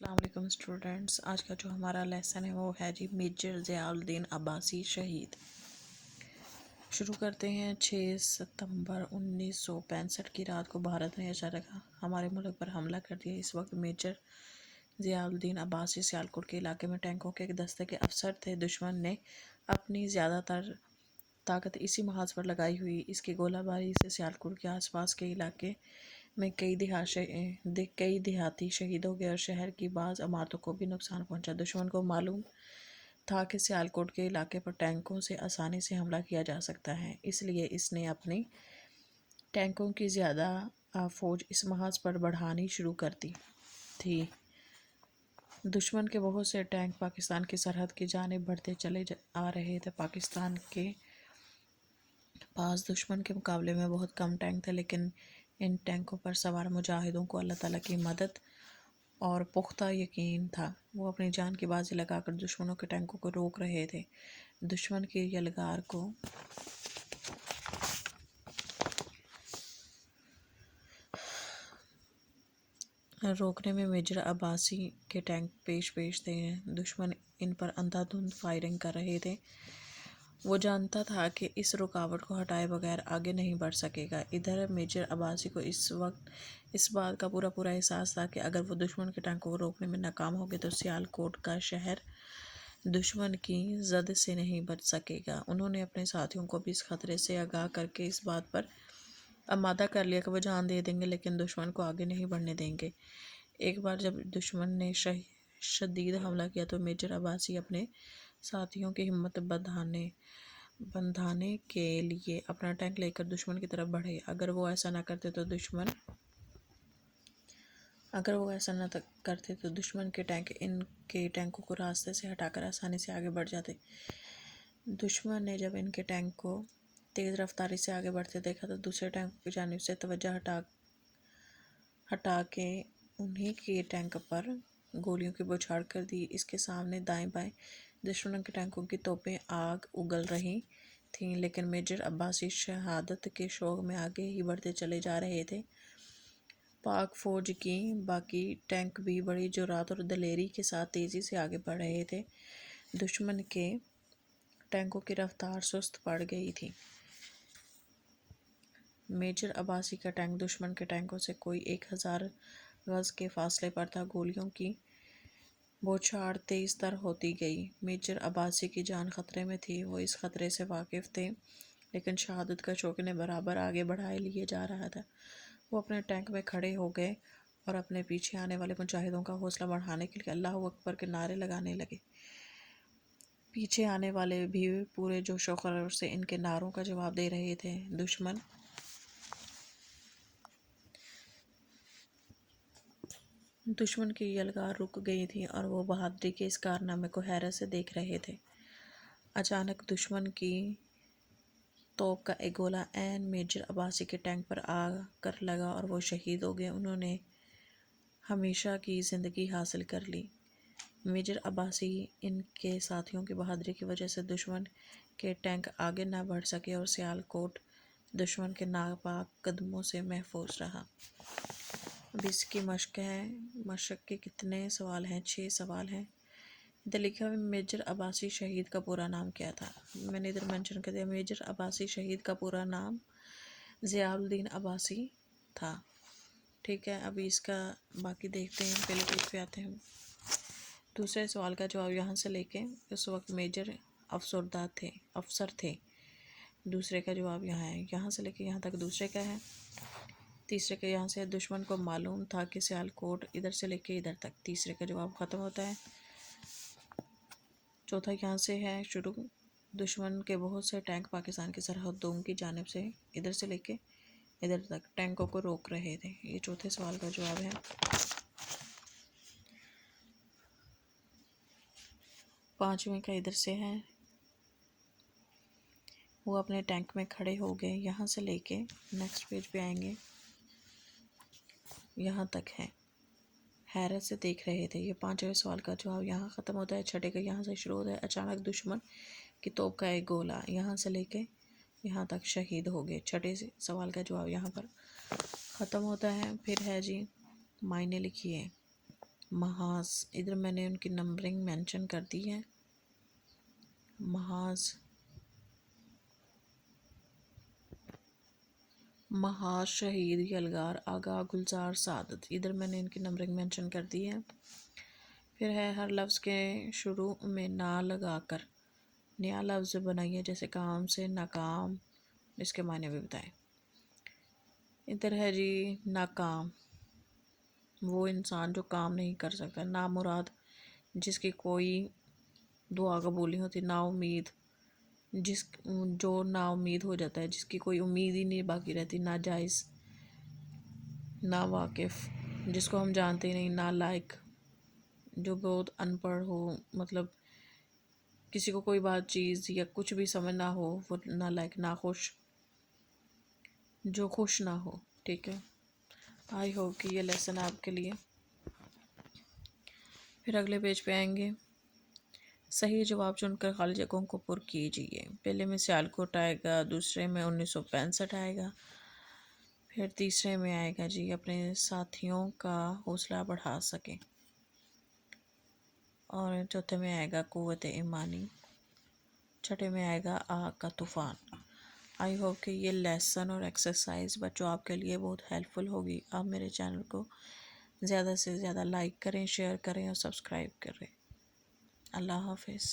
السلام علیکم اسٹوڈنٹس، آج کا جو ہمارا لیسن ہے وہ ہے جی میجر ضیاء الدین عباسی شہید۔ شروع کرتے ہیں۔ 6 ستمبر 1965 کی رات کو بھارت نے اچانک ہمارے ملک پر حملہ کر دیا۔ اس وقت میجر ضیاء الدین عباسی سیالکوٹ کے علاقے میں ٹینکوں کے ایک دستے کے افسر تھے۔ دشمن نے اپنی زیادہ تر طاقت اسی محاذ پر لگائی ہوئی۔ اس کی گولہ باری سے سیالکوٹ کے آس پاس کے علاقے میں کئی دیہاتی شہید ہو گئے اور شہر کی بعض عمارتوں کو بھی نقصان پہنچا۔ دشمن کو معلوم تھا کہ سیالکوٹ کے علاقے پر ٹینکوں سے آسانی سے حملہ کیا جا سکتا ہے، اس لیے اس نے اپنی ٹینکوں کی زیادہ فوج اس محاذ پر بڑھانی شروع کر دی تھی۔ دشمن کے بہت سے ٹینک پاکستان کی سرحد کی جانب بڑھتے چلے آ رہے تھے۔ پاکستان کے پاس دشمن کے مقابلے میں بہت کم ٹینک تھے، لیکن ان ٹینکوں پر سوار مجاہدوں کو اللہ تعالیٰ کی مدد اور پختہ یقین تھا۔ وہ اپنی جان کی بازی لگا کر دشمنوں کے ٹینکوں کو روک رہے تھے۔ دشمن کی یلغار کو روکنے میں میجر عباسی کے ٹینک پیش تھے۔ دشمن ان پر اندھا دھند فائرنگ کر رہے تھے۔ وہ جانتا تھا کہ اس رکاوٹ کو ہٹائے بغیر آگے نہیں بڑھ سکے گا۔ ادھر میجر عباسی کو اس وقت اس بات کا پورا احساس تھا کہ اگر وہ دشمن کے ٹینکوں کو روکنے میں ناکام ہو گئے تو سیالکوٹ کا شہر دشمن کی زد سے نہیں بچ سکے گا۔ انہوں نے اپنے ساتھیوں کو بھی اس خطرے سے آگاہ کر کے اس بات پر آمادہ کر لیا کہ وہ جان دے دیں گے لیکن دشمن کو آگے نہیں بڑھنے دیں گے۔ ایک بار جب دشمن نے شدید حملہ کیا تو میجر عباسی اپنے ساتھیوں کی ہمت بندھانے کے لیے اپنا ٹینک لے کر دشمن کی طرف بڑھے۔ اگر وہ ایسا نہ کرتے تو دشمن کے ٹینک ان کے ٹینکوں کو راستے سے ہٹا کر آسانی سے آگے بڑھ جاتے۔ دشمن نے جب ان کے ٹینک کو تیز رفتاری سے آگے بڑھتے دیکھا تو دوسرے ٹینکوں کی جانب سے توجہ ہٹا کے انہی کے ٹینک پر گولیوں کی بوچھاڑ کر دی۔ اس کے سامنے دائیں بائیں دشمنوں کے ٹینکوں کی توپیں آگ اگل رہی تھیں، لیکن میجر عباسی شہادت کے شوق میں آگے ہی بڑھتے چلے جا رہے تھے۔ پاک فوج کی باقی ٹینک بھی بڑی جرات اور دلیری کے ساتھ تیزی سے آگے بڑھ رہے تھے۔ دشمن کے ٹینکوں کی رفتار سست پڑ گئی تھی۔ میجر عباسی کا ٹینک دشمن کے ٹینکوں سے کوئی 1000 گز کے فاصلے پر تھا۔ گولیوں کی بوچھاڑ تیز تر ہوتی گئی۔ میجر عباسی کی جان خطرے میں تھی۔ وہ اس خطرے سے واقف تھے، لیکن شہادت کا شوق انہیں برابر آگے بڑھائے لیے جا رہا تھا۔ وہ اپنے ٹینک میں کھڑے ہو گئے اور اپنے پیچھے آنے والے مجاہدوں کا حوصلہ بڑھانے کے لیے اللہ اکبر کے نعرے لگانے لگے۔ پیچھے آنے والے بھی پورے جوش و خروش سے ان کے نعروں کا جواب دے رہے تھے۔ دشمن کی یلغار رک گئی تھی اور وہ بہادری کے اس کارنامے کو حیرت سے دیکھ رہے تھے۔ اچانک دشمن کی توپ کا ایک گولہ عین میجر عباسی کے ٹینک پر آ کر لگا اور وہ شہید ہو گئے۔ انہوں نے ہمیشہ کی زندگی حاصل کر لی۔ میجر عباسی ان کے ساتھیوں کی بہادری کی وجہ سے دشمن کے ٹینک آگے نہ بڑھ سکے اور سیالکوٹ دشمن کے ناپاک قدموں سے محفوظ رہا۔ اب اس کی مشق کے کتنے سوال ہیں؟ 6 سوال ہیں۔ ادھر لکھا ہے میجر عباسی شہید کا پورا نام کیا تھا؟ میں نے ادھر منشن کر دیا میجر عباسی شہید کا پورا نام ضیاء الدین عباسی تھا۔ ٹھیک ہے، ابھی اس کا باقی دیکھتے ہیں۔ پہلے پیج پہ آتے ہیں۔ دوسرے سوال کا جواب یہاں سے لے کے اس وقت میجر افسر تھے۔ دوسرے کا جواب یہاں ہے، یہاں سے لے کے یہاں تک دوسرے کا ہے۔ تیسرے کا یہاں سے دشمن کو معلوم تھا کہ سیالکوٹ ادھر سے لے کے ادھر تک، تیسرے کا جواب ختم ہوتا ہے۔ چوتھا یہاں سے ہے شروع، دشمن کے بہت سے ٹینک پاکستان کی سرحدوں کی جانب سے ادھر سے لے کے ادھر تک ٹینکوں کو روک رہے تھے۔ یہ چوتھے سوال کا جواب ہے۔ پانچویں کا ادھر سے ہے، وہ اپنے ٹینک میں کھڑے ہو گئے، یہاں سے لے کے نیکسٹ پیج پہ آئیں گے، یہاں تک ہے، حیرت سے دیکھ رہے تھے۔ یہ پانچویں سوال کا جواب یہاں ختم ہوتا ہے۔ چھٹے کا یہاں سے شروع ہوتا ہے، اچانک دشمن کی توپ کا ایک گولہ یہاں سے لے کے یہاں تک شہید ہو گئے۔ چھٹے سوال کا جواب یہاں پر ختم ہوتا ہے۔ پھر ہے جی معنی لکھیے۔ محاذ، ادھر میں نے ان کی نمبرنگ مینشن کر دی ہے. محاذ، محاذ شہید یلغار آگاہ گلزار سعادت، ادھر میں نے ان کی نمبرنگ مینشن کر دی ہے. پھر ہے ہر لفظ کے شروع میں نا لگا کر نیا لفظ بنائیے، جیسے کام سے ناکام، اس کے معنی بھی بتائیں. ادھر ہے جی ناکام، وہ انسان جو کام نہیں کر سکتا. نامراد، جس کی کوئی دعا قبول نہیں ہوتی. نا امید، جو نا امید ہو جاتا ہے، جس کی کوئی امید ہی نہیں باقی رہتی. ناجائز، نا واقف، جس کو ہم جانتے ہی نہیں. نالائق، جو بہت ان پڑھ ہو، مطلب کسی کو کوئی بات چیز یا کچھ بھی سمجھ نہ ہو، وہ نالائق. ناخوش، جو خوش نہ ہو. ٹھیک ہے، آئی ہوپ کہ یہ لیسن آپ کے لیے. پھر اگلے پیج پہ آئیں گے. صحیح جواب چن کر خالی جگہوں کو پر کیجیے. پہلے میں سیالکوٹ آئے گا، دوسرے میں 1965 آئے گا، پھر تیسرے میں آئے گا جی اپنے ساتھیوں کا حوصلہ بڑھا سکیں، اور چوتھے میں آئے گا قوت ایمانی، چھٹے میں آئے گا آگ کا طوفان. آئی ہوپ کہ یہ لیسن اور ایکسرسائز بچوں آپ کے لیے بہت ہیلپ فل ہوگی. آپ میرے چینل کو زیادہ سے زیادہ لائک کریں، شیئر کریں اور سبسکرائب کریں. اللہ حافظ.